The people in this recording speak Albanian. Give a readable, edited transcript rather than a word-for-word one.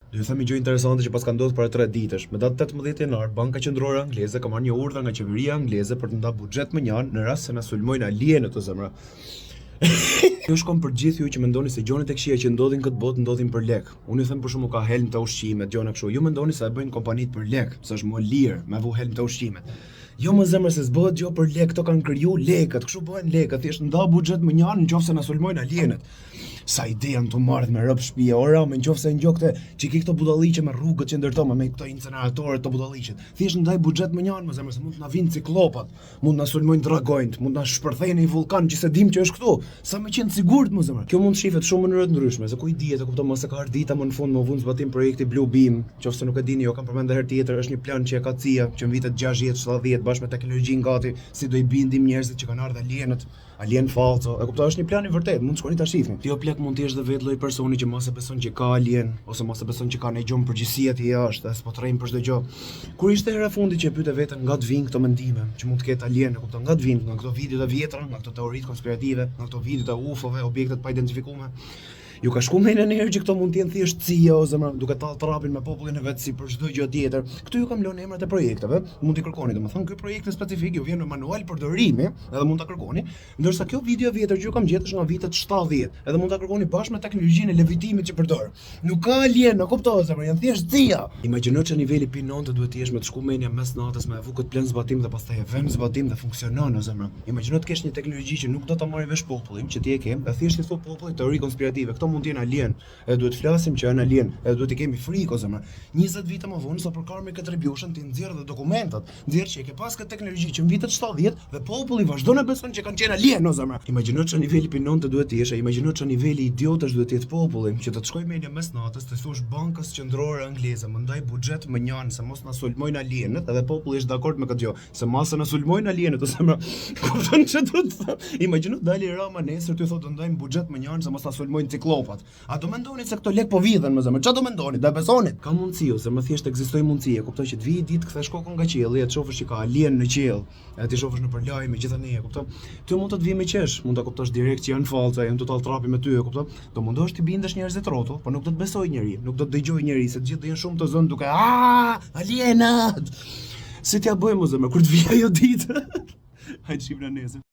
Do ju them një gjë interesante që pas ka ndodhur para 3 ditësh. Me datë 18 janar, Banka Qendrore Angleze ka marrë një urdhër nga qeveria angleze për të nda buxhet më njan në rast se na sulmojnë alienët o zemra. Kjo shkon për gjithë ju që mendoni se gjonet e këqija që ndodhin këtë botë ndodhin për lek. Unë ju them për shkakun ka helm të ushqimet, gjona kështu. Ju mendoni se e bëjnë kompanitë për lek, se është më lirë me vu helm të ushqimet. Jo më zemër se s'bëhet gjë për lek, këto kanë kriju lekët, kështu bëhen lekët, thjesht nda buxhet më njan nëse na sulmojnë alienët. Sa ide janë të marrë me rëp shtëpia, ora, me nëse ngjokte çiki këto budalliqe me rrugët që ndërtojmë me këto inceneratorë të budalliqet. Thjesht ndaj buxhet më njan, më zemër se mund të na vinë ciklopat, mund të na sulmojnë dragojt, mund të na shpërthejnë një vulkan që se dim që është këtu. Sa më qenë sigurt më zemër. Kjo mund të shihet shumë në mënyra të ndryshme, se ku i dihet, e kupton mos e ka ardita më në fund më vonë zbatim projekti Blue Beam, nëse nuk e dini, jo kam përmendur herë tjetër, është një plan që e ka CIA që në vitet 60-70 bashkë me teknologjinë gati, si do i bindim njerëzit që kanë ardhur alienët, alien falso. E kuptoj, është një plan i vërtet, mund të shkoni ta shihni. Ti o plak mund të jesh dhe vetë lloj personi që mos e beson që ka alien ose mos e beson që ka ndonjë gjë përgjithësi aty jashtë, as po trejm për çdo gjë. Kur ishte hera fundi që e pyete veten nga të vinë këto mendime, që mund të ketë alien, e kupton, nga të vinë, nga këto video të vjetra, nga këto teoritë konspirative, nga këto video të UFO-ve, objektet pa identifikuar. Ju ka shku me në njëherë që këto mund t'jenë thjesht CIA o zemra, duke tallë trapin me popullin e vet si për çdo gjë tjetër. Këtu ju kam lënë emrat e projekteve, mund t'i kërkoni, domethënë ky projekt specifik ju vjen në manual përdorimi, edhe mund ta kërkoni, ndërsa kjo video e vjetër që ju kam gjetur është nga vitet 70, edhe mund ta kërkoni bashkë me teknologjinë e levitimit që përdor. Nuk ka alien, e kuptoj zemra, janë thjesht CIA. Imagjino që niveli pinonte duhet të jesh me të shku menja mes natës me avu këtë plan zbatim dhe pastaj e vën zbatim dhe funksionon o zemra. Imagjino të kesh një teknologji që nuk do ta marrë vesh popullin, që ti e ke, e thjesht i thon popullit teori konspirative. Mund të jenë alien, edhe duhet flasim që janë alien, edhe duhet i kemi frikë o zemër. 20 vite më vonë, sa për karmic attribution ti nxjerr dhe dokumentat, nxjerr që e ke pas këtë teknologji që në vitet 70 dhe populli vazhdon të beson që kanë qenë alien o zemër. Imagjino ç'a niveli pinonte duhet të jesh, imagjino ç'a niveli idiotësh duhet të jetë populli, që të shkojë media mes natës, të thosh Bankës Qendrore Angleze, më ndaj buxhet më njan se mos na sulmojnë alienët, edhe populli është dakord me këtë gjë, se mos na sulmojnë alienët o zemër. Kupton ç'do të thotë? Imagjino dali Rama nesër ty thotë ndajmë buxhet më njan se mos na sulmojnë ciklopat. A do mendoni se këto lek po vidhen më zemër? Ç'a do mendoni? Do besoni? Ka mundësi ose më thjesht ekzistoi mundësi, e kuptoj që të vijë ditë kthesh kokën nga qielli, e të shohësh që ka alien në qiell, e ti shohësh nëpër lajme gjithanë, e kupton? Ty mund të vijë me qesh, mund ta kuptosh direkt që janë falca, janë total trapi me ty, e kupton? Do mundosh të bindesh njerëzit rrotull, por nuk do të besoj njeri, nuk do të dëgjoj njeri, se të gjithë do jenë shumë të zënë duke alienat. Si t'ja bëjmë o zemër kur të vijë ajo ditë? Hajde shihna nesër.